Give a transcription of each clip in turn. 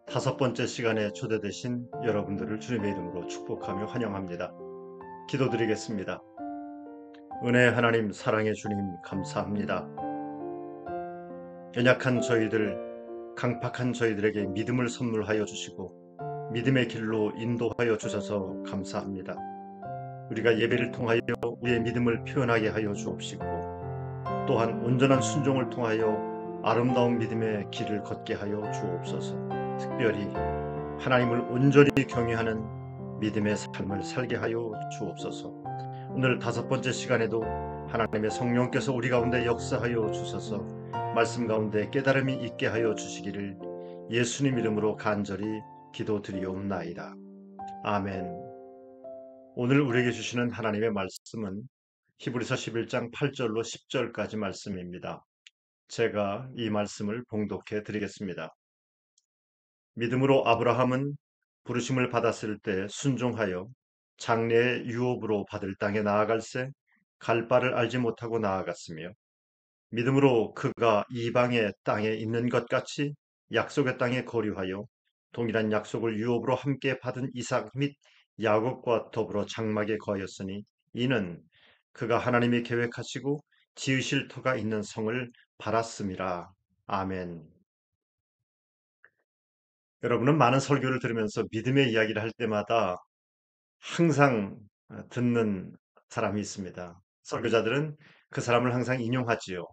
다섯 번째 시간에 초대되신 여러분들을 주님의 이름으로 축복하며 환영합니다. 기도드리겠습니다. 은혜의 하나님, 사랑의 주님, 감사합니다. 연약한 저희들, 강팍한 저희들에게 믿음을 선물하여 주시고 믿음의 길로 인도하여 주셔서 감사합니다. 우리가 예배를 통하여 우리의 믿음을 표현하게 하여 주옵시고 또한 온전한 순종을 통하여 아름다운 믿음의 길을 걷게 하여 주옵소서. 특별히 하나님을 온전히 경외하는 믿음의 삶을 살게 하여 주옵소서. 오늘 다섯 번째 시간에도 하나님의 성령께서 우리 가운데 역사하여 주셔서 말씀 가운데 깨달음이 있게 하여 주시기를 예수님 이름으로 간절히 기도드리옵나이다. 아멘. 오늘 우리에게 주시는 하나님의 말씀은 히브리서 11장 8절로 10절까지 말씀입니다. 제가 이 말씀을 봉독해 드리겠습니다. 믿음으로 아브라함은 부르심을 받았을 때 순종하여 장래의 유업으로 받을 땅에 나아갈새 갈 바를 알지 못하고 나아갔으며 믿음으로 그가 이방의 땅에 있는 것 같이 약속의 땅에 거류하여 동일한 약속을 유업으로 함께 받은 이삭 및 야곱과 더불어 장막에 거하였으니 이는 그가 하나님이 계획하시고 지으실 터가 있는 성을 바랐음이라. 아멘. 여러분은 많은 설교를 들으면서 믿음의 이야기를 할 때마다 항상 듣는 사람이 있습니다. 설교자들은 그 사람을 항상 인용하지요.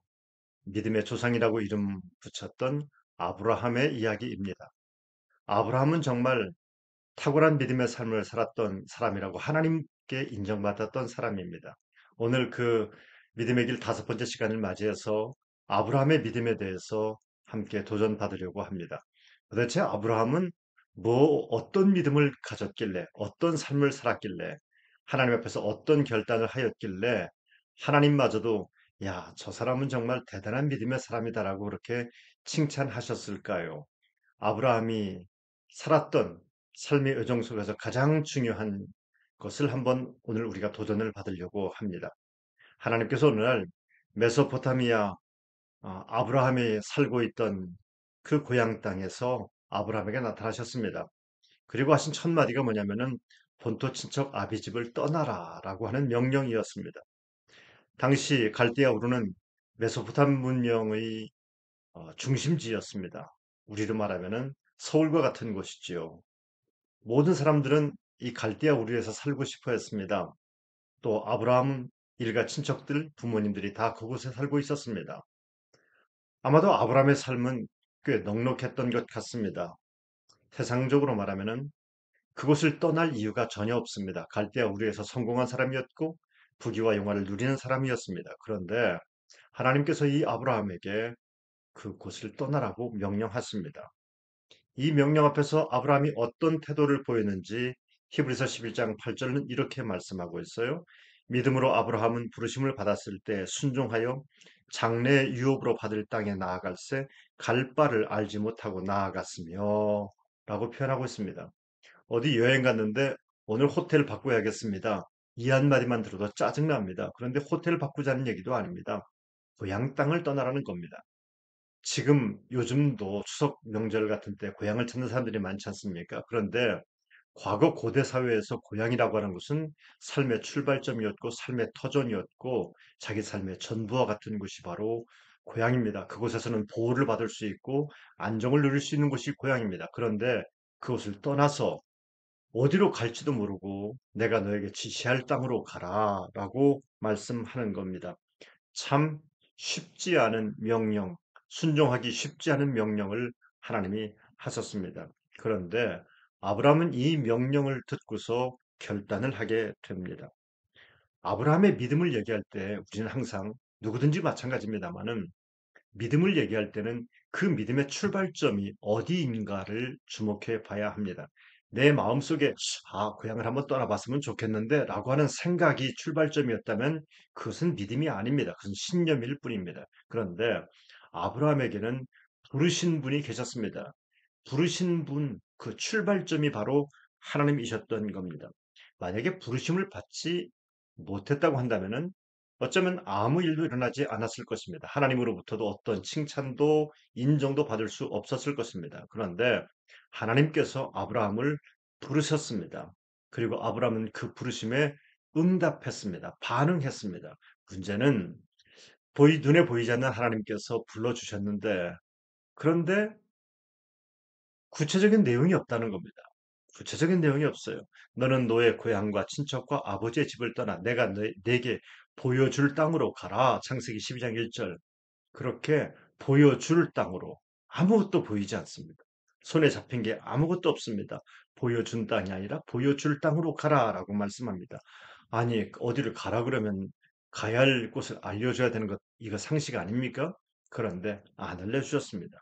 믿음의 조상이라고 이름 붙였던 아브라함의 이야기입니다. 아브라함은 정말 탁월한 믿음의 삶을 살았던 사람이라고 하나님께 인정받았던 사람입니다. 오늘 그 믿음의 길 다섯 번째 시간을 맞이해서 아브라함의 믿음에 대해서 함께 도전받으려고 합니다. 도대체 아브라함은 어떤 믿음을 가졌길래, 어떤 삶을 살았길래, 하나님 앞에서 어떤 결단을 하였길래 하나님마저도 야, 저 사람은 정말 대단한 믿음의 사람이다라고 그렇게 칭찬하셨을까요? 아브라함이 살았던 삶의 여정 속에서 가장 중요한 것을 한번 오늘 우리가 도전을 받으려고 합니다. 하나님께서 오늘날 메소포타미아 아브라함이 살고 있던 그 고향 땅에서 아브라함에게 나타나셨습니다. 그리고 하신 첫 마디가 뭐냐면은 본토 친척 아비집을 떠나라라고 하는 명령이었습니다. 당시 갈대아 우르는 메소포타미 문명의 중심지였습니다. 우리로 말하면은 서울과 같은 곳이지요. 모든 사람들은 이 갈대아 우르에서 살고 싶어 했습니다. 또 아브라함 일가 친척들, 부모님들이 다 그곳에 살고 있었습니다. 아마도 아브라함의 삶은 꽤 넉넉했던 것 같습니다. 세상적으로 말하면은 그곳을 떠날 이유가 전혀 없습니다. 갈대아 우르에서 성공한 사람이었고 부귀와 영화를 누리는 사람이었습니다. 그런데 하나님께서 이 아브라함에게 그곳을 떠나라고 명령하십니다. 이 명령 앞에서 아브라함이 어떤 태도를 보였는지 히브리서 11장 8절은 이렇게 말씀하고 있어요. 믿음으로 아브라함은 부르심을 받았을 때 순종하여 장래 유업으로 받을 땅에 나아갈새 갈 바를 알지 못하고 나아갔으며 라고 표현하고 있습니다. 어디 여행 갔는데 오늘 호텔 바꿔야겠습니다. 이 한마디만 들어도 짜증납니다. 그런데 호텔 바꾸자는 얘기도 아닙니다. 고향 땅을 떠나라는 겁니다. 지금 요즘도 추석 명절 같은 때 고향을 찾는 사람들이 많지 않습니까? 그런데 과거 고대 사회에서 고향이라고 하는 것은 삶의 출발점이었고 삶의 터전이었고 자기 삶의 전부와 같은 곳이 바로 고향입니다. 그곳에서는 보호를 받을 수 있고 안정을 누릴 수 있는 곳이 고향입니다. 그런데 그곳을 떠나서 어디로 갈지도 모르고 내가 너에게 지시할 땅으로 가라라고 말씀하는 겁니다. 참 쉽지 않은 명령, 순종하기 쉽지 않은 명령을 하나님이 하셨습니다. 그런데 아브라함은 이 명령을 듣고서 결단을 하게 됩니다. 아브라함의 믿음을 얘기할 때 우리는 항상 누구든지 마찬가지입니다만은 믿음을 얘기할 때는 그 믿음의 출발점이 어디인가를 주목해 봐야 합니다. 내 마음속에 고향을 한번 떠나봤으면 좋겠는데 라고 하는 생각이 출발점이었다면 그것은 믿음이 아닙니다. 그것은 신념일 뿐입니다. 그런데 아브라함에게는 부르신 분이 계셨습니다. 부르신 분, 그 출발점이 바로 하나님이셨던 겁니다. 만약에 부르심을 받지 못했다고 한다면은 어쩌면 아무 일도 일어나지 않았을 것입니다. 하나님으로부터도 어떤 칭찬도 인정도 받을 수 없었을 것입니다. 그런데 하나님께서 아브라함을 부르셨습니다. 그리고 아브라함은 그 부르심에 응답했습니다. 반응했습니다. 문제는 눈에 보이지 않는 하나님께서 불러주셨는데, 그런데 구체적인 내용이 없다는 겁니다. 구체적인 내용이 없어요. 너는 너의 고향과 친척과 아버지의 집을 떠나 내가 내게 보여줄 땅으로 가라. 창세기 12장 1절. 그렇게 보여줄 땅으로 아무것도 보이지 않습니다. 손에 잡힌 게 아무것도 없습니다. 보여준 땅이 아니라 보여줄 땅으로 가라라고 말씀합니다. 아니, 어디를 가라 그러면 가야 할 곳을 알려줘야 되는 것, 이거 상식 아닙니까? 그런데 안 알려주셨습니다.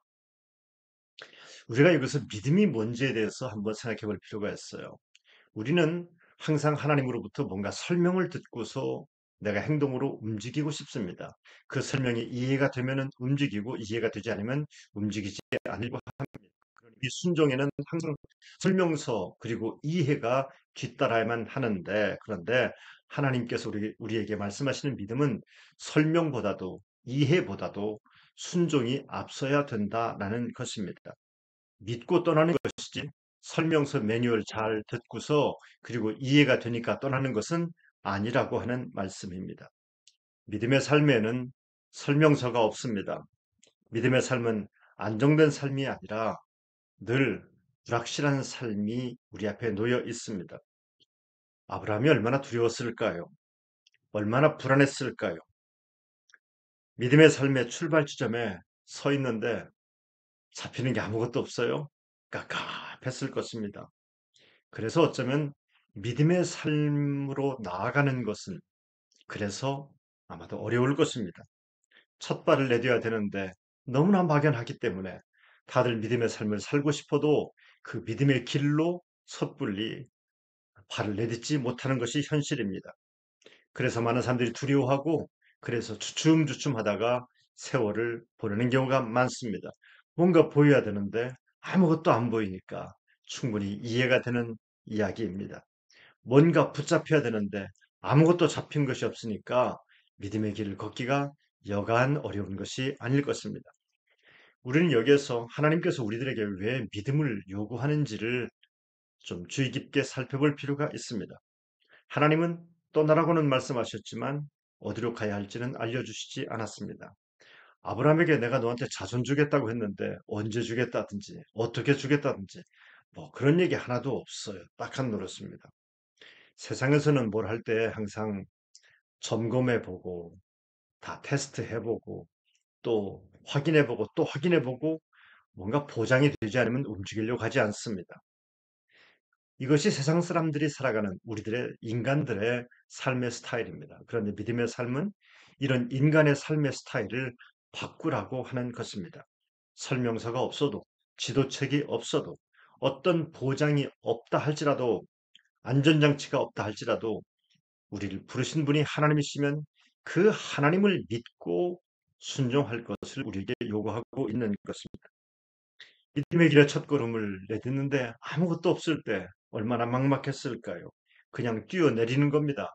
우리가 이것서 믿음이 뭔지에 대해서 한번 생각해 볼 필요가 있어요. 우리는 항상 하나님으로부터 뭔가 설명을 듣고서 내가 행동으로 움직이고 싶습니다. 그 설명이 이해가 되면은 움직이고 이해가 되지 않으면 움직이지 않으려고 합니다. 이 순종에는 항상 설명서 그리고 이해가 뒤따라야만 하는데, 그런데 하나님께서 우리에게 말씀하시는 믿음은 설명보다도 이해보다도 순종이 앞서야 된다라는 것입니다. 믿고 떠나는 것이지 설명서 매뉴얼 잘 듣고서 그리고 이해가 되니까 떠나는 것은 아니라고 하는 말씀입니다. 믿음의 삶에는 설명서가 없습니다. 믿음의 삶은 안정된 삶이 아니라 늘 불확실한 삶이 우리 앞에 놓여 있습니다. 아브라함이 얼마나 두려웠을까요? 얼마나 불안했을까요? 믿음의 삶의 출발 지점에 서 있는데 잡히는 게 아무것도 없어요. 깝깝했을 것입니다. 그래서 어쩌면 믿음의 삶으로 나아가는 것은 그래서 아마도 어려울 것입니다. 첫 발을 내뎌야 되는데 너무나 막연하기 때문에 다들 믿음의 삶을 살고 싶어도 그 믿음의 길로 섣불리 발을 내딛지 못하는 것이 현실입니다. 그래서 많은 사람들이 두려워하고 그래서 주춤주춤 하다가 세월을 보내는 경우가 많습니다. 뭔가 보여야 되는데 아무것도 안 보이니까 충분히 이해가 되는 이야기입니다. 뭔가 붙잡혀야 되는데 아무것도 잡힌 것이 없으니까 믿음의 길을 걷기가 여간 어려운 것이 아닐 것입니다. 우리는 여기에서 하나님께서 우리들에게 왜 믿음을 요구하는지를 좀 주의 깊게 살펴볼 필요가 있습니다. 하나님은 떠나라고는 말씀하셨지만 어디로 가야 할지는 알려주시지 않았습니다. 아브라함에게 내가 너한테 자손 주겠다고 했는데 언제 주겠다든지 어떻게 주겠다든지 뭐 그런 얘기 하나도 없어요. 딱 한 노릇입니다. 세상에서는 뭘 할 때 항상 점검해보고 다 테스트해보고 또 확인해보고 또 확인해보고 뭔가 보장이 되지 않으면 움직이려고 하지 않습니다. 이것이 세상 사람들이 살아가는 우리들의 인간들의 삶의 스타일입니다. 그런데 믿음의 삶은 이런 인간의 삶의 스타일을 바꾸라고 하는 것입니다. 설명서가 없어도 지도책이 없어도 어떤 보장이 없다 할지라도 안전장치가 없다 할지라도 우리를 부르신 분이 하나님이시면 그 하나님을 믿고 순종할 것을 우리에게 요구하고 있는 것입니다. 믿음의 길의 첫걸음을 내딛는데 아무것도 없을 때 얼마나 막막했을까요? 그냥 뛰어내리는 겁니다.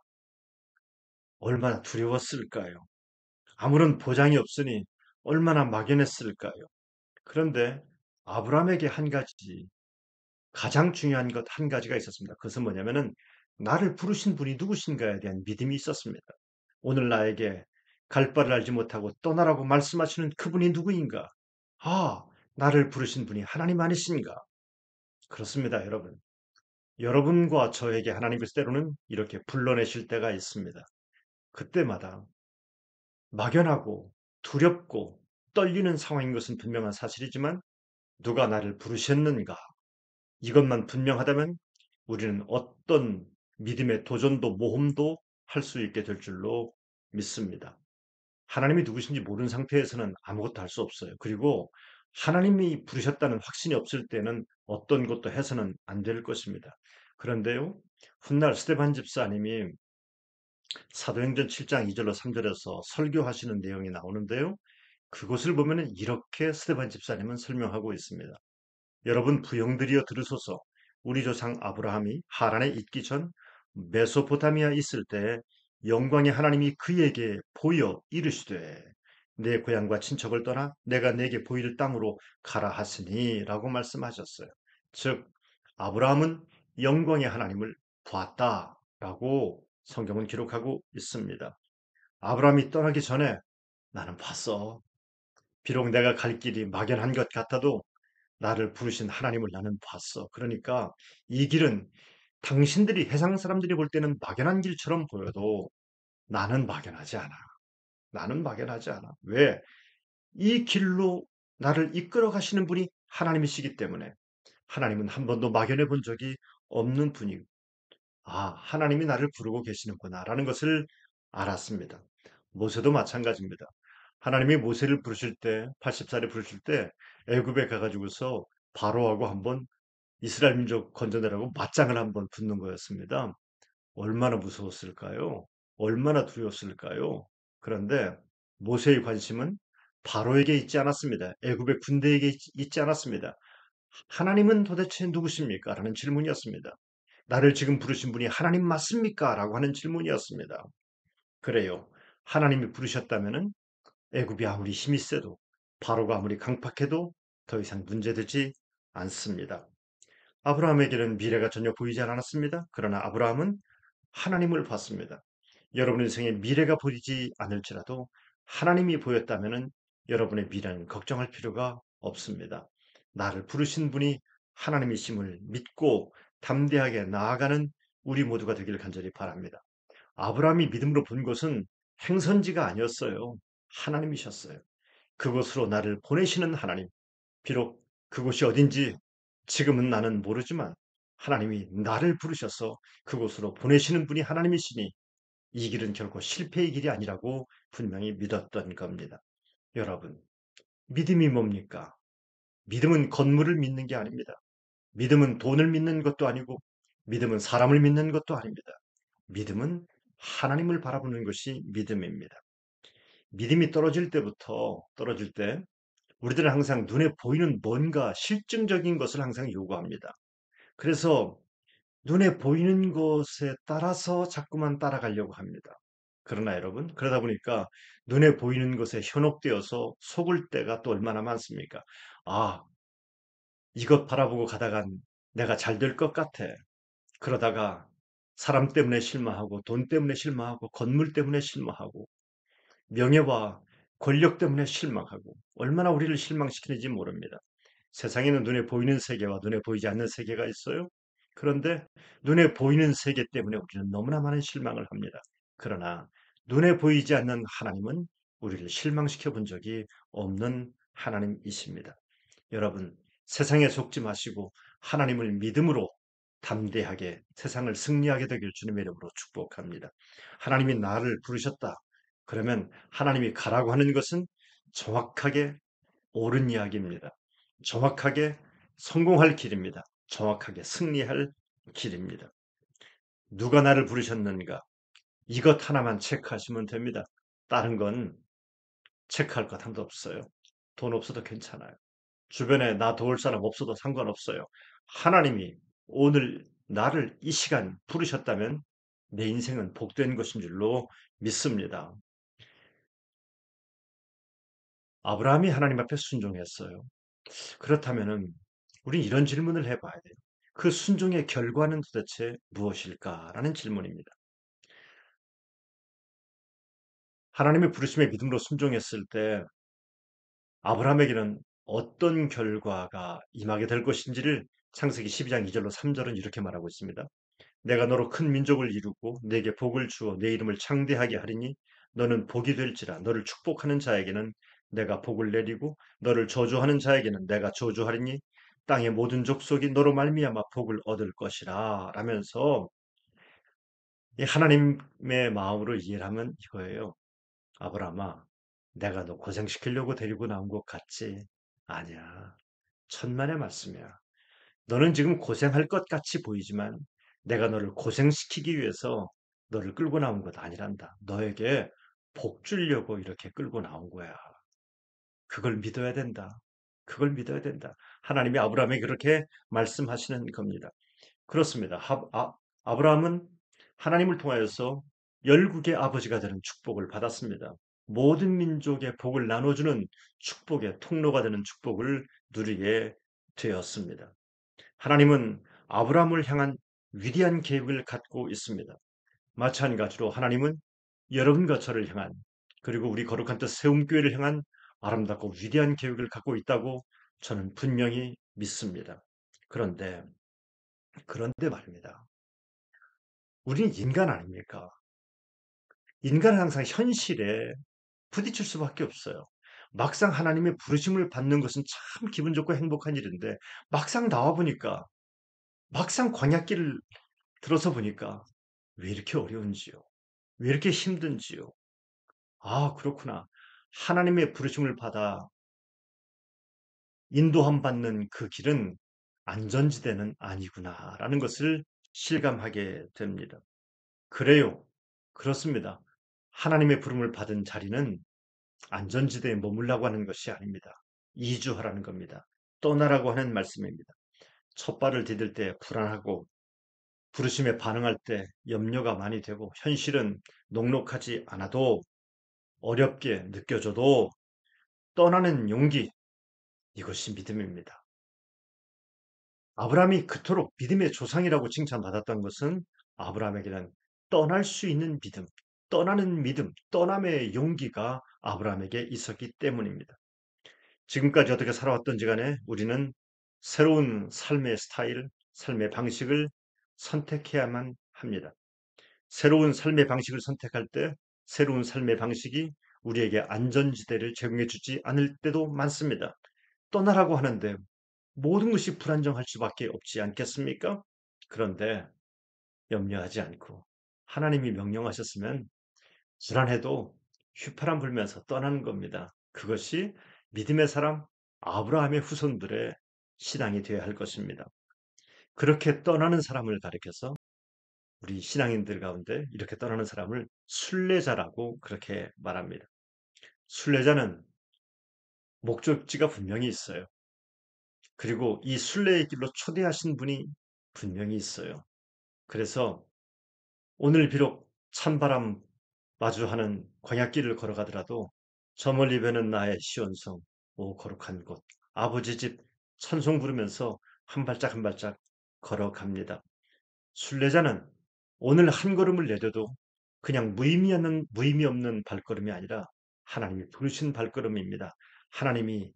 얼마나 두려웠을까요? 아무런 보장이 없으니 얼마나 막연했을까요? 그런데 아브라함에게 한 가지, 가장 중요한 것 한 가지가 있었습니다. 그것은 뭐냐면은 나를 부르신 분이 누구신가에 대한 믿음이 있었습니다. 오늘 나에게 갈 바를 알지 못하고 떠나라고 말씀하시는 그분이 누구인가? 아, 나를 부르신 분이 하나님 아니신가? 그렇습니다, 여러분. 여러분과 저에게 하나님께서 때로는 이렇게 불러내실 때가 있습니다. 그때마다 막연하고 두렵고 떨리는 상황인 것은 분명한 사실이지만 누가 나를 부르셨는가? 이것만 분명하다면 우리는 어떤 믿음의 도전도 모험도 할 수 있게 될 줄로 믿습니다. 하나님이 누구신지 모르는 상태에서는 아무것도 할 수 없어요. 그리고 하나님이 부르셨다는 확신이 없을 때는 어떤 것도 해서는 안 될 것입니다. 그런데요, 훗날 스테반 집사님이 사도행전 7장 2절로 3절에서 설교하시는 내용이 나오는데요. 그것을 보면 이렇게 스테반 집사님은 설명하고 있습니다. 여러분 부형들이여 들으소서. 우리 조상 아브라함이 하란에 있기 전 메소포타미아 있을 때 영광의 하나님이 그에게 보여 이르시되 내 고향과 친척을 떠나 내가 내게 보이를 땅으로 가라 하시니라고 말씀하셨어요. 즉 아브라함은 영광의 하나님을 보았다라고 성경은 기록하고 있습니다. 아브라함이 떠나기 전에 나는 봤어. 비록 내가 갈 길이 막연한 것 같아도 나를 부르신 하나님을 나는 봤어. 그러니까 이 길은 당신들이 해상 사람들이 볼 때는 막연한 길처럼 보여도 나는 막연하지 않아. 나는 막연하지 않아. 왜? 이 길로 나를 이끌어 가시는 분이 하나님이시기 때문에 하나님은 한 번도 막연해 본 적이 없는 분이고 하나님이 나를 부르고 계시는구나라는 것을 알았습니다. 모세도 마찬가지입니다. 하나님이 모세를 부르실 때 80살에 부르실 때 애굽에 가가지고서 바로하고 한번 이스라엘 민족 건져내라고 맞짱을 한번 붙는 거였습니다. 얼마나 무서웠을까요? 얼마나 두려웠을까요? 그런데 모세의 관심은 바로에게 있지 않았습니다. 애굽의 군대에게 있지 않았습니다. 하나님은 도대체 누구십니까? 라는 질문이었습니다. 나를 지금 부르신 분이 하나님 맞습니까? 라고 하는 질문이었습니다. 그래요. 하나님이 부르셨다면은 애굽이 아무리 힘이 세도 바로가 아무리 강팍해도 더 이상 문제되지 않습니다. 아브라함에게는 미래가 전혀 보이지 않았습니다. 그러나 아브라함은 하나님을 봤습니다. 여러분 인생에 미래가 보이지 않을지라도 하나님이 보였다면 여러분의 미래는 걱정할 필요가 없습니다. 나를 부르신 분이 하나님이심을 믿고 담대하게 나아가는 우리 모두가 되기를 간절히 바랍니다. 아브라함이 믿음으로 본 것은 행선지가 아니었어요. 하나님이셨어요. 그곳으로 나를 보내시는 하나님. 비록 그곳이 어딘지 지금은 나는 모르지만 하나님이 나를 부르셔서 그곳으로 보내시는 분이 하나님이시니 이 길은 결코 실패의 길이 아니라고 분명히 믿었던 겁니다. 여러분, 믿음이 뭡니까? 믿음은 건물을 믿는 게 아닙니다. 믿음은 돈을 믿는 것도 아니고 믿음은 사람을 믿는 것도 아닙니다. 믿음은 하나님을 바라보는 것이 믿음입니다. 믿음이 떨어질 때 우리들은 항상 눈에 보이는 뭔가 실증적인 것을 항상 요구합니다. 그래서 눈에 보이는 것에 따라서 자꾸만 따라가려고 합니다. 그러나 여러분, 그러다 보니까 눈에 보이는 것에 현혹되어서 속을 때가 또 얼마나 많습니까? 아, 이것 바라보고 가다간 내가 잘 될 것 같아. 그러다가 사람 때문에 실망하고 돈 때문에 실망하고 건물 때문에 실망하고 명예와 권력 때문에 실망하고 얼마나 우리를 실망시키는지 모릅니다. 세상에는 눈에 보이는 세계와 눈에 보이지 않는 세계가 있어요. 그런데 눈에 보이는 세계 때문에 우리는 너무나 많은 실망을 합니다. 그러나 눈에 보이지 않는 하나님은 우리를 실망시켜 본 적이 없는 하나님이십니다. 여러분, 세상에 속지 마시고 하나님을 믿음으로 담대하게 세상을 승리하게 되길 주님의 이름으로 축복합니다. 하나님이 나를 부르셨다. 그러면 하나님이 가라고 하는 것은 정확하게 옳은 이야기입니다. 정확하게 성공할 길입니다. 정확하게 승리할 길입니다. 누가 나를 부르셨는가? 이것 하나만 체크하시면 됩니다. 다른 건 체크할 것 하나도 없어요. 돈 없어도 괜찮아요. 주변에 나 도울 사람 없어도 상관없어요. 하나님이 오늘 나를 이 시간 부르셨다면 내 인생은 복된 것인 줄로 믿습니다. 아브라함이 하나님 앞에 순종했어요. 그렇다면은 우린 이런 질문을 해봐야 돼요. 그 순종의 결과는 도대체 무엇일까라는 질문입니다. 하나님의 부르심에 믿음으로 순종했을 때 아브라함에게는 어떤 결과가 임하게 될 것인지를 창세기 12장 2절로 3절은 이렇게 말하고 있습니다. 내가 너로 큰 민족을 이루고 내게 복을 주어 내 이름을 창대하게 하리니 너는 복이 될지라 너를 축복하는 자에게는 내가 복을 내리고 너를 저주하는 자에게는 내가 저주하리니 땅의 모든 족속이 너로 말미암아 복을 얻을 것이라 라면서 이 하나님의 마음으로 이해를 하면 이거예요. 아브라함아, 내가 너 고생시키려고 데리고 나온 것 같지? 아니야. 천만의 말씀이야. 너는 지금 고생할 것 같이 보이지만 내가 너를 고생시키기 위해서 너를 끌고 나온 것 아니란다. 너에게 복 주려고 이렇게 끌고 나온 거야. 그걸 믿어야 된다. 그걸 믿어야 된다. 하나님이 아브라함에게 그렇게 말씀하시는 겁니다. 그렇습니다. 아브라함은 하나님을 통하여서 열국의 아버지가 되는 축복을 받았습니다. 모든 민족의 복을 나눠주는 축복의 통로가 되는 축복을 누리게 되었습니다. 하나님은 아브라함을 향한 위대한 계획을 갖고 있습니다. 마찬가지로 하나님은 여러분과 저를 향한, 그리고 우리 거룩한 뜻 세움교회를 향한 아름답고 위대한 계획을 갖고 있다고 저는 분명히 믿습니다. 그런데 말입니다. 우리는 인간 아닙니까? 인간은 항상 현실에 부딪힐 수밖에 없어요. 막상 하나님의 부르심을 받는 것은 참 기분 좋고 행복한 일인데, 막상 나와 보니까, 막상 광야길을 들어서 보니까 왜 이렇게 어려운지요? 왜 이렇게 힘든지요? 아, 그렇구나. 하나님의 부르심을 받아 인도함 받는 그 길은 안전지대는 아니구나라는 것을 실감하게 됩니다. 그래요. 그렇습니다. 하나님의 부름을 받은 자리는 안전지대에 머물라고 하는 것이 아닙니다. 이주하라는 겁니다. 떠나라고 하는 말씀입니다. 첫 발을 디딜 때 불안하고 부르심에 반응할 때 염려가 많이 되고 현실은 녹록하지 않아도 어렵게 느껴져도 떠나는 용기, 이것이 믿음입니다. 아브라함이 그토록 믿음의 조상이라고 칭찬받았던 것은 아브라함에게는 떠날 수 있는 믿음, 떠나는 믿음, 떠남의 용기가 아브라함에게 있었기 때문입니다. 지금까지 어떻게 살아왔던지 간에 우리는 새로운 삶의 스타일, 삶의 방식을 선택해야만 합니다. 새로운 삶의 방식을 선택할 때 새로운 삶의 방식이 우리에게 안전지대를 제공해 주지 않을 때도 많습니다. 떠나라고 하는데 모든 것이 불안정할 수밖에 없지 않겠습니까? 그런데 염려하지 않고 하나님이 명령하셨으면 불안해도 휘파람 불면서 떠나는 겁니다. 그것이 믿음의 사람 아브라함의 후손들의 신앙이 되어야 할 것입니다. 그렇게 떠나는 사람을 가리켜서 우리 신앙인들 가운데 이렇게 떠나는 사람을 순례자라고 그렇게 말합니다. 순례자는 목적지가 분명히 있어요. 그리고 이 순례의 길로 초대하신 분이 분명히 있어요. 그래서 오늘 비록 찬바람 마주하는 광야길을 걸어가더라도 저 멀리 배는 나의 시온성, 오 거룩한 곳, 아버지 집 찬송 부르면서 한 발짝 한 발짝 걸어갑니다. 순례자는 오늘 한 걸음을 내뎌도 그냥 무의미 없는 발걸음이 아니라 하나님이 부르신 발걸음입니다. 하나님이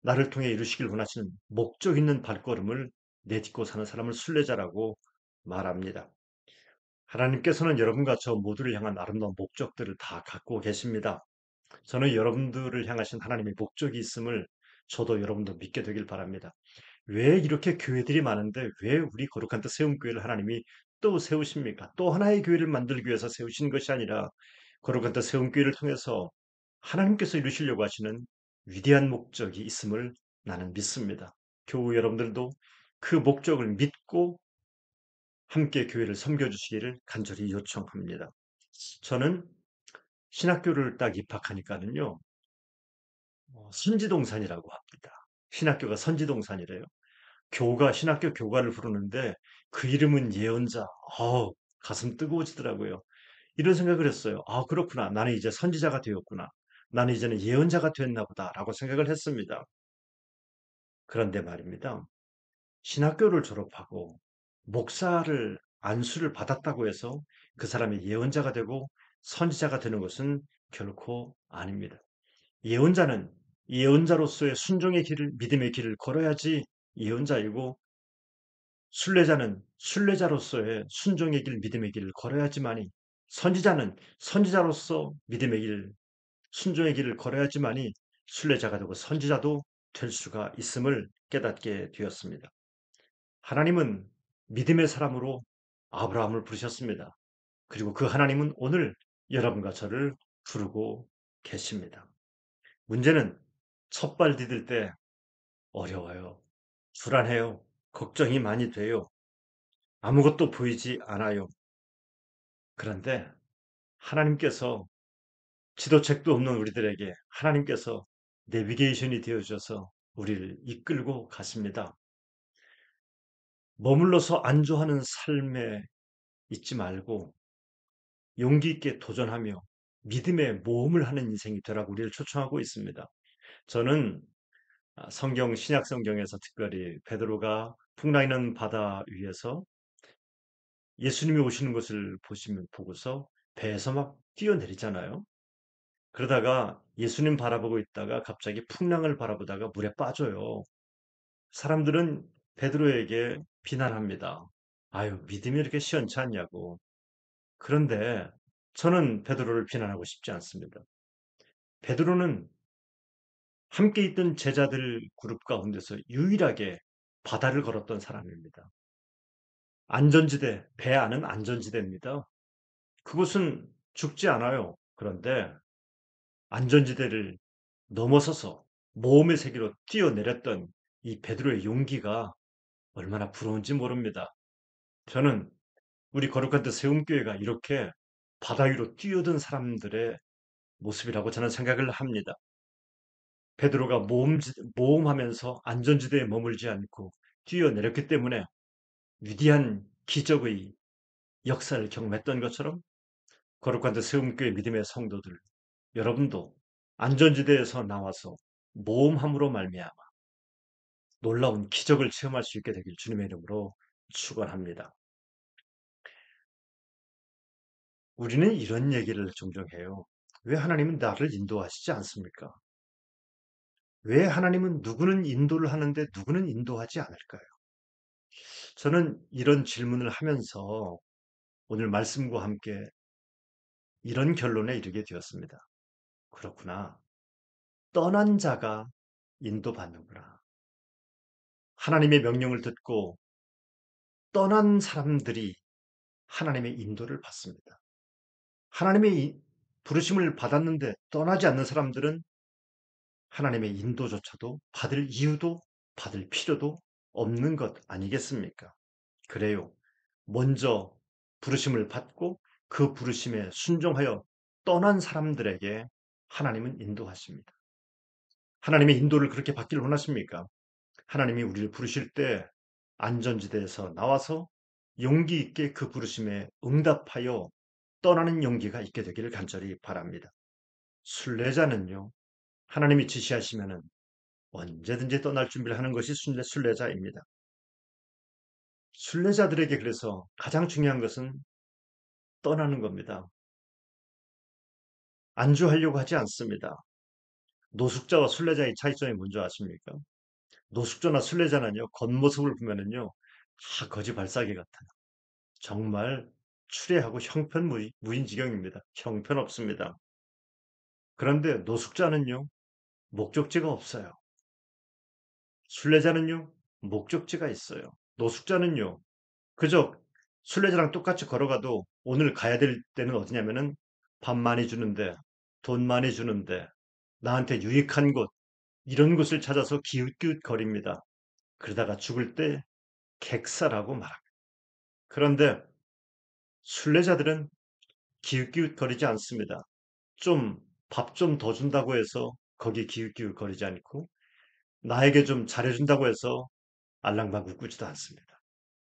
나를 통해 이루시길 원하시는 목적 있는 발걸음을 내딛고 사는 사람을 순례자라고 말합니다. 하나님께서는 여러분과 저 모두를 향한 아름다운 목적들을 다 갖고 계십니다. 저는 여러분들을 향하신 하나님의 목적이 있음을 저도 여러분도 믿게 되길 바랍니다. 왜 이렇게 교회들이 많은데 왜 우리 거룩한 뜻 세움교회를 하나님이 또 세우십니까? 또 하나의 교회를 만들기 위해서 세우신 것이 아니라 거룩한 뜻 세움교회를 통해서 하나님께서 이루시려고 하시는 위대한 목적이 있음을 나는 믿습니다. 교우 여러분들도 그 목적을 믿고 함께 교회를 섬겨주시기를 간절히 요청합니다. 저는 신학교를 딱 입학하니까는요, 선지동산이라고 합니다. 신학교가 선지동산이래요. 신학교 교가를 부르는데 그 이름은 예언자. 가슴 뜨거워지더라고요. 이런 생각을 했어요. 아, 그렇구나. 나는 이제 선지자가 되었구나. 나는 이제는 예언자가 됐나 보다라고 생각을 했습니다. 그런데 말입니다. 신학교를 졸업하고 목사를 안수를 받았다고 해서 그 사람이 예언자가 되고 선지자가 되는 것은 결코 아닙니다. 예언자는 예언자로서의 순종의 길을, 믿음의 길을 걸어야지 예언자이고, 순례자는 순례자로서의 순종의 길, 믿음의 길을 걸어야지만이, 선지자는 선지자로서 믿음의 길, 순종의 길을 걸어야지만이 순례자가 되고 선지자도 될 수가 있음을 깨닫게 되었습니다. 하나님은 믿음의 사람으로 아브라함을 부르셨습니다. 그리고 그 하나님은 오늘 여러분과 저를 부르고 계십니다. 문제는 첫 발 디딜 때 어려워요. 불안해요. 걱정이 많이 돼요. 아무것도 보이지 않아요. 그런데 하나님께서 지도책도 없는 우리들에게 하나님께서 내비게이션이 되어 주셔서 우리를 이끌고 가십니다. 머물러서 안주하는 삶에 있지 말고 용기 있게 도전하며 믿음의 모험을 하는 인생이 되라고 우리를 초청하고 있습니다. 저는 성경 신약 성경에서 특별히 베드로가 풍랑이는 바다 위에서 예수님이 오시는 것을 보시면 보고서 배에서 막 뛰어내리잖아요. 그러다가 예수님 바라보고 있다가 갑자기 풍랑을 바라보다가 물에 빠져요. 사람들은 베드로에게 비난합니다. 아유, 믿음이 이렇게 시원치 않냐고. 그런데 저는 베드로를 비난하고 싶지 않습니다. 베드로는 함께 있던 제자들 그룹 가운데서 유일하게 바다를 걸었던 사람입니다. 안전지대, 배 안은 안전지대입니다. 그곳은 죽지 않아요. 그런데 안전지대를 넘어서서 모험의 세계로 뛰어내렸던 이 베드로의 용기가 얼마나 부러운지 모릅니다. 저는 우리 거룩한 뜻 세움교회가 이렇게 바다 위로 뛰어든 사람들의 모습이라고 저는 생각을 합니다. 베드로가 모험하면서 안전지대에 머물지 않고 뛰어내렸기 때문에 위대한 기적의 역사를 경험했던 것처럼 거룩한 뜻 세움교회 믿음의 성도들, 여러분도 안전지대에서 나와서 모험함으로 말미암아 놀라운 기적을 체험할 수 있게 되길 주님의 이름으로 축원합니다. 우리는 이런 얘기를 종종 해요. 왜 하나님은 나를 인도하시지 않습니까? 왜 하나님은 누구는 인도를 하는데 누구는 인도하지 않을까요? 저는 이런 질문을 하면서 오늘 말씀과 함께 이런 결론에 이르게 되었습니다. 그렇구나. 떠난 자가 인도받는구나. 하나님의 명령을 듣고 떠난 사람들이 하나님의 인도를 받습니다. 하나님의 부르심을 받았는데 떠나지 않는 사람들은 하나님의 인도조차도 받을 이유도 받을 필요도 없는 것 아니겠습니까? 그래요. 먼저 부르심을 받고 그 부르심에 순종하여 떠난 사람들에게 하나님은 인도하십니다. 하나님의 인도를 그렇게 받기를 원하십니까? 하나님이 우리를 부르실 때 안전지대에서 나와서 용기 있게 그 부르심에 응답하여 떠나는 용기가 있게 되기를 간절히 바랍니다. 순례자는요, 하나님이 지시하시면은 언제든지 떠날 준비를 하는 것이 순례자입니다. 순례자들에게 그래서 가장 중요한 것은 떠나는 겁니다. 안주하려고 하지 않습니다. 노숙자와 순례자의 차이점이 뭔지 아십니까? 노숙자나 순례자는요, 겉모습을 보면은요, 다 거지 발사기 같아요. 정말 추레하고 형편무인지경입니다. 형편없습니다. 그런데 노숙자는요, 목적지가 없어요. 순례자는요, 목적지가 있어요. 노숙자는요, 그저 순례자랑 똑같이 걸어가도 오늘 가야 될 때는 어디냐면은 밥 많이 주는데, 돈 많이 주는데, 나한테 유익한 곳, 이런 곳을 찾아서 기웃기웃거립니다. 그러다가 죽을 때 객사라고 말합니다. 그런데 순례자들은 기웃기웃거리지 않습니다. 좀 밥 좀 더 준다고 해서 거기 기웃기웃거리지 않고 나에게 좀 잘해준다고 해서 알랑방구 꾸지도 않습니다.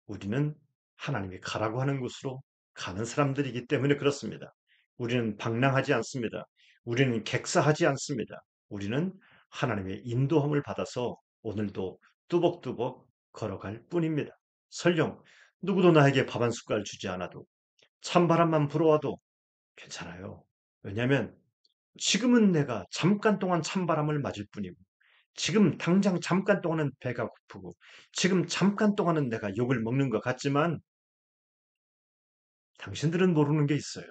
우리는 하나님이 가라고 하는 곳으로 가는 사람들이기 때문에 그렇습니다. 우리는 방랑하지 않습니다. 우리는 객사하지 않습니다. 우리는 하나님의 인도함을 받아서 오늘도 뚜벅뚜벅 걸어갈 뿐입니다. 설령 누구도 나에게 밥 한 숟갈 주지 않아도 찬바람만 불어와도 괜찮아요. 왜냐하면 지금은 내가 잠깐 동안 찬바람을 맞을 뿐이고 지금 당장 잠깐 동안은 배가 고프고 지금 잠깐 동안은 내가 욕을 먹는 것 같지만 당신들은 모르는 게 있어요.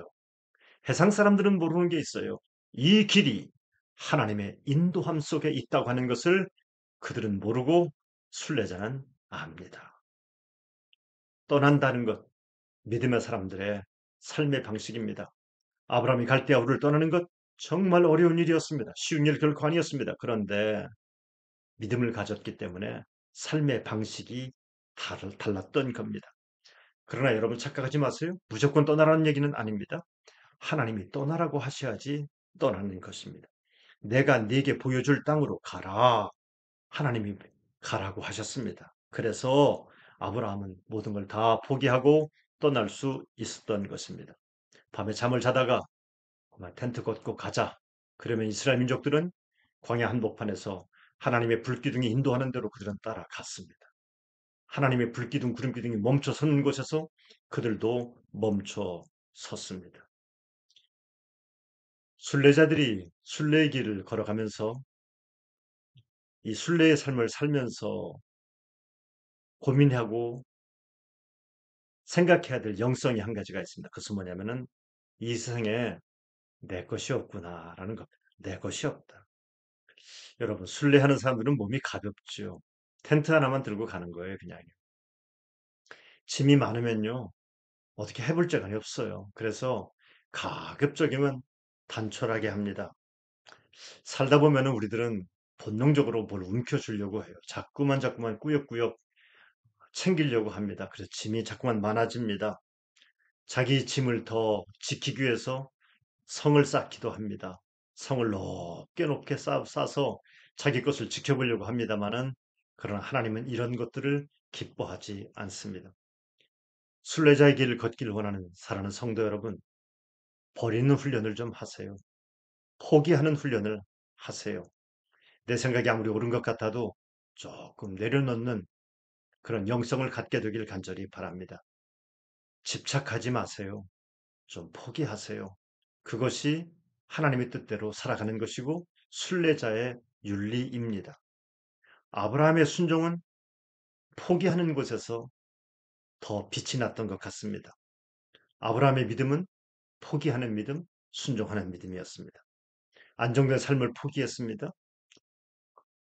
해상 사람들은 모르는 게 있어요. 이 길이 하나님의 인도함 속에 있다고 하는 것을 그들은 모르고 순례자는 압니다. 떠난다는 것, 믿음의 사람들의 삶의 방식입니다. 아브라함이 갈대아 우를 떠나는 것 정말 어려운 일이었습니다. 쉬운 일 결코 아니었습니다. 그런데 믿음을 가졌기 때문에 삶의 방식이 달랐던 겁니다. 그러나 여러분 착각하지 마세요. 무조건 떠나라는 얘기는 아닙니다. 하나님이 떠나라고 하셔야지 떠나는 것입니다. 내가 네게 보여줄 땅으로 가라. 하나님이 가라고 하셨습니다. 그래서 아브라함은 모든 걸 다 포기하고 떠날 수 있었던 것입니다. 밤에 잠을 자다가 그만 텐트 걷고 가자. 그러면 이스라엘 민족들은 광야 한복판에서 하나님의 불기둥이 인도하는 대로 그들은 따라갔습니다. 하나님의 불기둥, 구름기둥이 멈춰 서는 곳에서 그들도 멈춰 섰습니다. 순례자들이 순례의 길을 걸어가면서 이 순례의 삶을 살면서 고민하고 생각해야 될 영성이 한 가지가 있습니다. 그것은 뭐냐면은 이 세상에 내 것이 없구나라는 겁니다. 내 것이 없다. 여러분, 순례하는 사람들은 몸이 가볍죠. 텐트 하나만 들고 가는 거예요, 그냥. 짐이 많으면요, 어떻게 해볼 재간이 없어요. 그래서 가급적이면 단촐하게 합니다. 살다 보면은 우리들은 본능적으로 뭘 움켜쥐려고 해요. 자꾸만 꾸역꾸역 챙기려고 합니다. 그래서 짐이 자꾸만 많아집니다. 자기 짐을 더 지키기 위해서 성을 쌓기도 합니다. 성을 높게 쌓아서 자기 것을 지켜보려고 합니다마는 그러나 하나님은 이런 것들을 기뻐하지 않습니다. 순례자의 길을 걷기를 원하는 사랑하는 성도 여러분, 버리는 훈련을 좀 하세요. 포기하는 훈련을 하세요. 내 생각이 아무리 옳은 것 같아도 조금 내려놓는 그런 영성을 갖게 되길 간절히 바랍니다. 집착하지 마세요. 좀 포기하세요. 그것이 하나님의 뜻대로 살아가는 것이고 순례자의 윤리입니다. 아브라함의 순종은 포기하는 곳에서 더 빛이 났던 것 같습니다. 아브라함의 믿음은 포기하는 믿음, 순종하는 믿음이었습니다. 안정된 삶을 포기했습니다.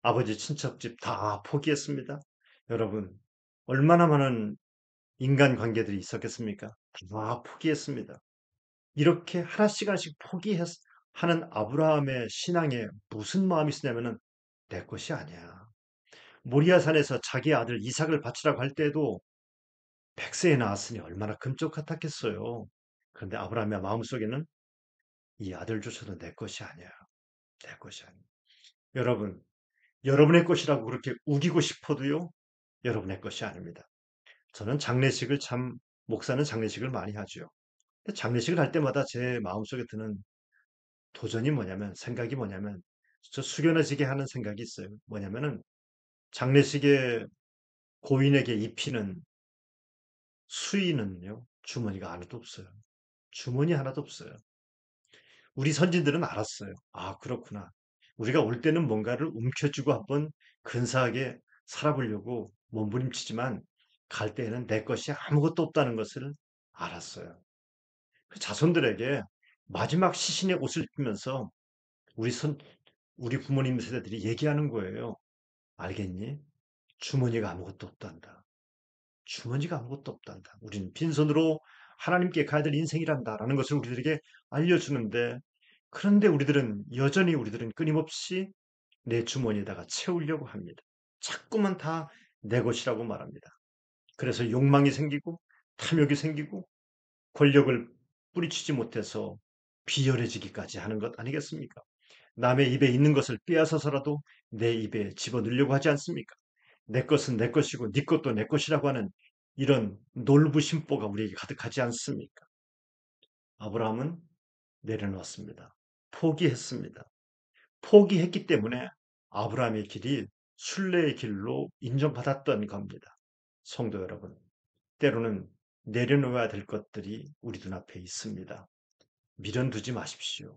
아버지 친척집 다 포기했습니다. 여러분, 얼마나 많은 인간관계들이 있었겠습니까? 다 포기했습니다. 이렇게 하나씩 포기하는 아브라함의 신앙에 무슨 마음이 있었냐면은 내 것이 아니야. 모리아산에서 자기 아들 이삭을 바치라고 할 때도 100세에 낳았으니 얼마나 금쪽 같았겠어요. 그런데 아브라함의 마음속에는 이 아들조차도 내 것이 아니야. 내 것이 아니야. 여러분, 여러분의 것이라고 그렇게 우기고 싶어도요. 여러분의 것이 아닙니다. 저는 장례식을 참 목사는 장례식을 많이 하죠. 장례식을 할 때마다 제 마음속에 드는 도전이 뭐냐면 생각이 뭐냐면 저 숙연해지게 하는 생각이 있어요. 뭐냐면은 장례식에 고인에게 입히는 수의는요. 주머니가 하나도 없어요. 주머니 하나도 없어요. 우리 선진들은 알았어요. 아, 그렇구나. 우리가 올 때는 뭔가를 움켜쥐고 한번 근사하게 살아보려고 몸부림치지만 갈 때에는 내 것이 아무것도 없다는 것을 알았어요. 그 자손들에게 마지막 시신의 옷을 입히면서 우리 선, 우리 부모님 세대들이 얘기하는 거예요. 알겠니? 주머니가 아무것도 없단다. 주머니가 아무것도 없단다. 우리는 빈손으로 하나님께 가야 될 인생이란다라는 것을 우리들에게 알려주는데 그런데 여전히 우리들은 끊임없이 내 주머니에다가 채우려고 합니다. 자꾸만 다 내 것이라고 말합니다. 그래서 욕망이 생기고 탐욕이 생기고 권력을 뿌리치지 못해서 비열해지기까지 하는 것 아니겠습니까? 남의 입에 있는 것을 빼앗아서라도 내 입에 집어넣으려고 하지 않습니까? 내 것은 내 것이고 네 것도 내 것이라고 하는 이런 놀부심보가 우리에게 가득하지 않습니까? 아브라함은 내려놓았습니다. 포기했습니다. 포기했기 때문에 아브라함의 길이 순례의 길로 인정받았던 겁니다. 성도 여러분, 때로는 내려놓아야 될 것들이 우리 눈앞에 있습니다. 미련두지 마십시오.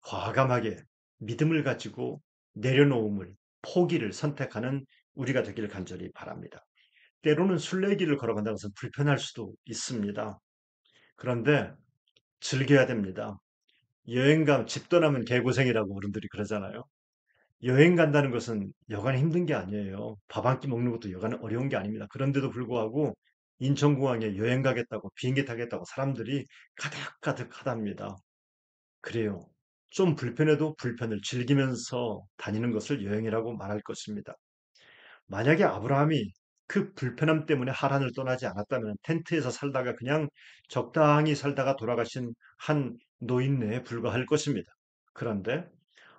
과감하게 믿음을 가지고 내려놓음을, 포기를 선택하는 우리가 되기를 간절히 바랍니다. 때로는 순례길을 걸어간다는 것은 불편할 수도 있습니다. 그런데 즐겨야 됩니다. 집 떠나면 개고생이라고 어른들이 그러잖아요. 여행 간다는 것은 여간 힘든 게 아니에요. 밥 한 끼 먹는 것도 여간 어려운 게 아닙니다. 그런데도 불구하고 인천공항에 여행 가겠다고 비행기 타겠다고 사람들이 가득가득 하답니다. 그래요. 좀 불편해도 불편을 즐기면서 다니는 것을 여행이라고 말할 것입니다. 만약에 아브라함이 그 불편함 때문에 하란을 떠나지 않았다면 텐트에서 살다가 그냥 적당히 살다가 돌아가신 한 노인네에 불과할 것입니다. 그런데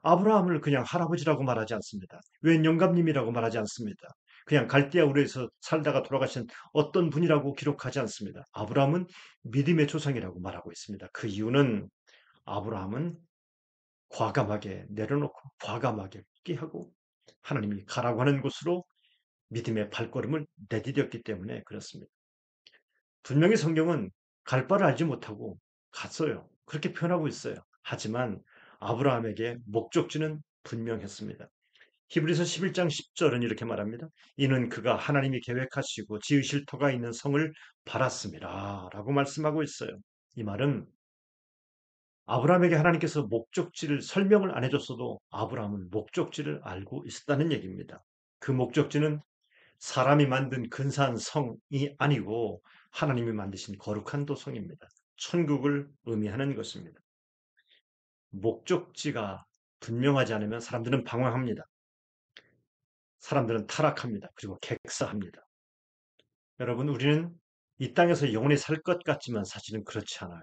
아브라함을 그냥 할아버지라고 말하지 않습니다. 웬 영감님이라고 말하지 않습니다. 그냥 갈대아 우르에서 살다가 돌아가신 어떤 분이라고 기록하지 않습니다. 아브라함은 믿음의 조상이라고 말하고 있습니다. 그 이유는 아브라함은 과감하게 내려놓고 과감하게 포기하고 하나님이 가라고 하는 곳으로 믿음의 발걸음을 내디뎠기 때문에 그렇습니다. 분명히 성경은 갈 바를 알지 못하고 갔어요. 그렇게 표현하고 있어요. 하지만 아브라함에게 목적지는 분명했습니다. 히브리서 11장 10절은 이렇게 말합니다. 이는 그가 하나님이 계획하시고 지으실 터가 있는 성을 바랐습니다. 라고 말씀하고 있어요. 이 말은 아브라함에게 하나님께서 목적지를 설명을 안 해줬어도 아브라함은 목적지를 알고 있었다는 얘기입니다. 그 목적지는 사람이 만든 근사한 성이 아니고 하나님이 만드신 거룩한 도성입니다. 천국을 의미하는 것입니다. 목적지가 분명하지 않으면 사람들은 방황합니다. 사람들은 타락합니다. 그리고 객사합니다. 여러분, 우리는 이 땅에서 영원히 살 것 같지만 사실은 그렇지 않아요.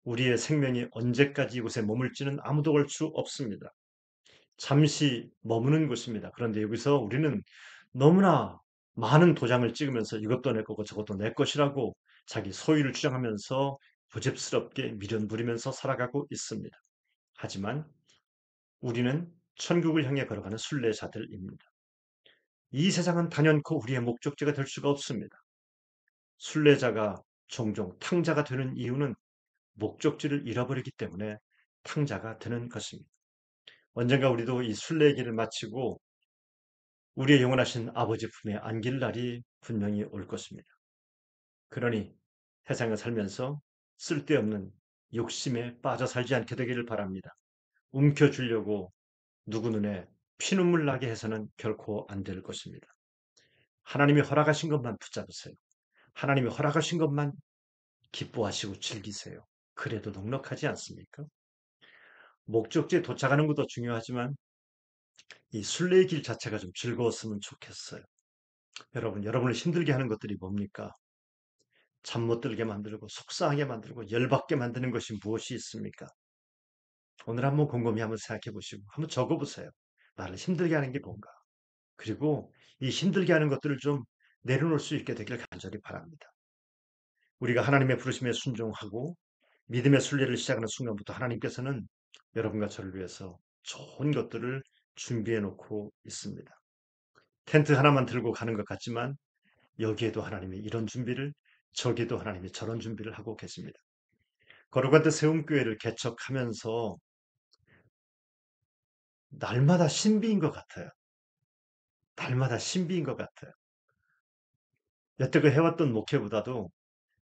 우리의 생명이 언제까지 이곳에 머물지는 아무도 알 수 없습니다. 잠시 머무는 곳입니다. 그런데 여기서 우리는 너무나 많은 도장을 찍으면서 이것도 내 거고 저것도 내 것이라고 자기 소유를 주장하면서 고집스럽게 미련 부리면서 살아가고 있습니다. 하지만 우리는 천국을 향해 걸어가는 순례자들입니다. 이 세상은 단연코 우리의 목적지가 될 수가 없습니다. 순례자가 종종 탕자가 되는 이유는 목적지를 잃어버리기 때문에 탕자가 되는 것입니다. 언젠가 우리도 이 순례길을 마치고 우리의 영원하신 아버지 품에 안길 날이 분명히 올 것입니다. 그러니 세상을 살면서 쓸데없는 욕심에 빠져 살지 않게 되기를 바랍니다. 움켜쥐려고 누구 눈에 피눈물 나게 해서는 결코 안 될 것입니다. 하나님이 허락하신 것만 붙잡으세요. 하나님이 허락하신 것만 기뻐하시고 즐기세요. 그래도 넉넉하지 않습니까? 목적지에 도착하는 것도 중요하지만 이 순례의 길 자체가 좀 즐거웠으면 좋겠어요. 여러분, 여러분을 힘들게 하는 것들이 뭡니까? 잠 못 들게 만들고 속상하게 만들고 열받게 만드는 것이 무엇이 있습니까? 오늘 한번 곰곰이 한번 생각해 보시고 한번 적어 보세요. 나를 힘들게 하는 게 뭔가? 그리고 이 힘들게 하는 것들을 좀 내려놓을 수 있게 되기를 간절히 바랍니다. 우리가 하나님의 부르심에 순종하고 믿음의 순례를 시작하는 순간부터 하나님께서는 여러분과 저를 위해서 좋은 것들을 준비해 놓고 있습니다. 텐트 하나만 들고 가는 것 같지만 여기에도 하나님이 이런 준비를, 저기에도 하나님이 저런 준비를 하고 계십니다. 거룩한 뜻 세움교회를 개척하면서 날마다 신비인 것 같아요. 날마다 신비인 것 같아요. 여태껏 해왔던 목회보다도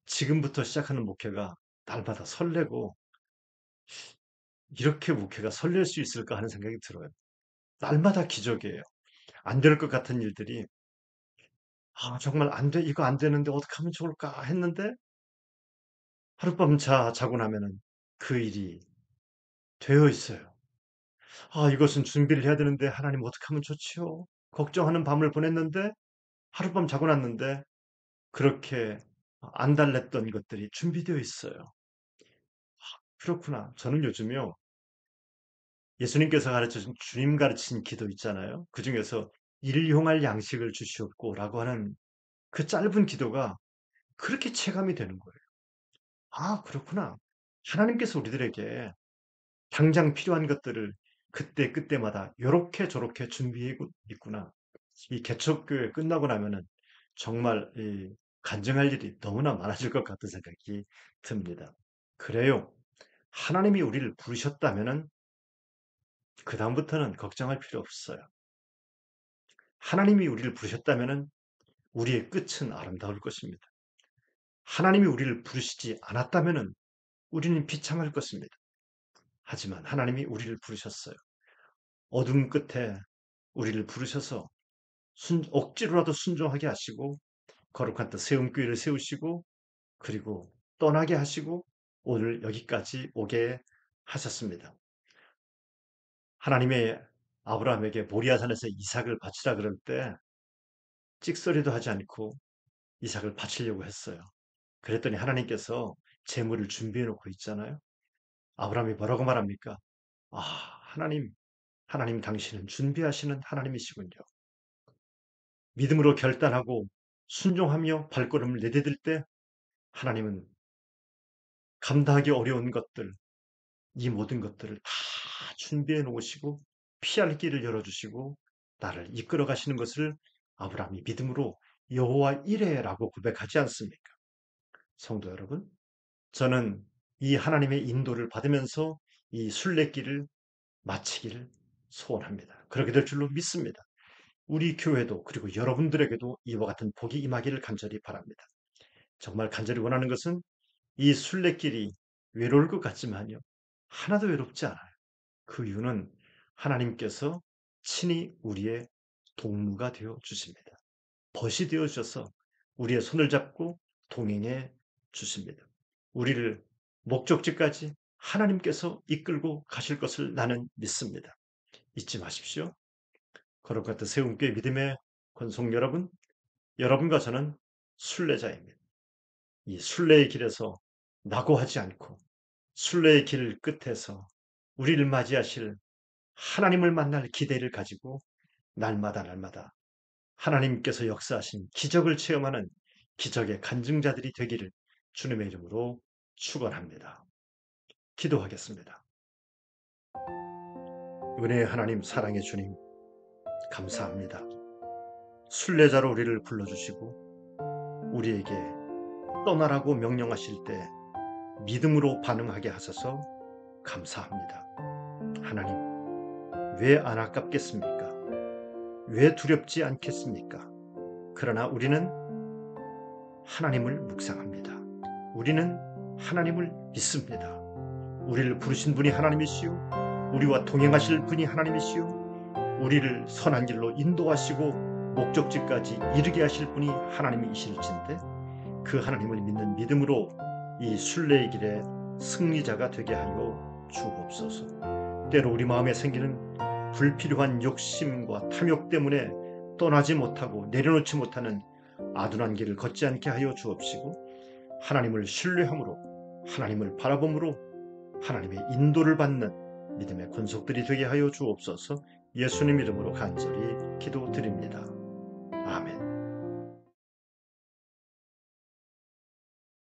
지금부터 시작하는 목회가 날마다 설레고 이렇게 목회가 설렐 수 있을까 하는 생각이 들어요. 날마다 기적이에요. 안 될 것 같은 일들이 정말 안 돼, 이거 안 되는데 어떻게 하면 좋을까 했는데 하룻밤 자고 나면은 그 일이 되어 있어요. 이것은 준비를 해야 되는데 하나님 어떻게 하면 좋지요? 걱정하는 밤을 보냈는데 하룻밤 자고 났는데 그렇게 안달냈던 것들이 준비되어 있어요. 그렇구나. 저는 요즘요, 예수님께서 가르쳐준 주님 가르친 기도 있잖아요. 그 중에서 일용할 양식을 주시옵고라고 하는 그 짧은 기도가 그렇게 체감이 되는 거예요. 그렇구나. 하나님께서 우리들에게 당장 필요한 것들을 그때 그때마다 요렇게 저렇게 준비해 있구나. 이 개척교회 끝나고 나면은 정말 이 간증할 일이 너무나 많아질 것 같은 생각이 듭니다. 그래요. 하나님이 우리를 부르셨다면은 그다음부터는 걱정할 필요 없어요. 하나님이 우리를 부르셨다면은 우리의 끝은 아름다울 것입니다. 하나님이 우리를 부르시지 않았다면은 우리는 비참할 것입니다. 하지만 하나님이 우리를 부르셨어요. 어둠 끝에 우리를 부르셔서 억지로라도 순종하게 하시고 거룩한 뜻 세움교회를 세우시고 그리고 떠나게 하시고 오늘 여기까지 오게 하셨습니다. 하나님의 아브라함에게 모리아산에서 이삭을 바치라 그럴 때 찍소리도 하지 않고 이삭을 바치려고 했어요. 그랬더니 하나님께서 재물을 준비해 놓고 있잖아요. 아브라함이 뭐라고 말합니까? 아, 하나님, 하나님 당신은 준비하시는 하나님이시군요. 믿음으로 결단하고 순종하며 발걸음을 내디딜 때 하나님은 감당하기 어려운 것들, 이 모든 것들을 다 준비해 놓으시고 피할 길을 열어주시고 나를 이끌어 가시는 것을 아브라함이 믿음으로 여호와 이레라고 고백하지 않습니까? 성도 여러분, 저는 이 하나님의 인도를 받으면서 이 순례길을 마치기를 소원합니다. 그렇게 될 줄로 믿습니다. 우리 교회도 그리고 여러분들에게도 이와 같은 복이 임하기를 간절히 바랍니다. 정말 간절히 원하는 것은 이 순례길이 외로울 것 같지만요. 하나도 외롭지 않아요. 그 이유는 하나님께서 친히 우리의 동무가 되어 주십니다. 벗이 되어 주셔서 우리의 손을 잡고 동행해 주십니다. 우리를 목적지까지 하나님께서 이끌고 가실 것을 나는 믿습니다. 잊지 마십시오. 거룩같은 세운교회 믿음의 권속 여러분, 여러분과 저는 순례자입니다. 이 순례의 길에서 낙오하지 않고 순례의 길 끝에서 우리를 맞이하실 하나님을 만날 기대를 가지고 날마다 하나님께서 역사하신 기적을 체험하는 기적의 간증자들이 되기를 주님의 이름으로 축원합니다. 기도하겠습니다. 은혜의 하나님, 사랑의 주님, 감사합니다. 순례자로 우리를 불러주시고 우리에게 떠나라고 명령하실 때 믿음으로 반응하게 하셔서 감사합니다. 하나님, 왜 안 아깝겠습니까? 왜 두렵지 않겠습니까? 그러나 우리는 하나님을 묵상합니다. 우리는 하나님을 믿습니다. 우리를 부르신 분이 하나님이시요, 우리와 동행하실 분이 하나님이시요, 우리를 선한 길로 인도하시고 목적지까지 이르게 하실 분이 하나님이실진데 그 하나님을 믿는 믿음으로 이 순례의 길에 승리자가 되게 하여 주옵소서. 때로 우리 마음에 생기는 불필요한 욕심과 탐욕 때문에 떠나지 못하고 내려놓지 못하는 아둔한 길을 걷지 않게 하여 주옵시고 하나님을 신뢰함으로 하나님을 바라봄으로 하나님의 인도를 받는 믿음의 권속들이 되게 하여 주옵소서. 예수님 이름으로 간절히 기도드립니다.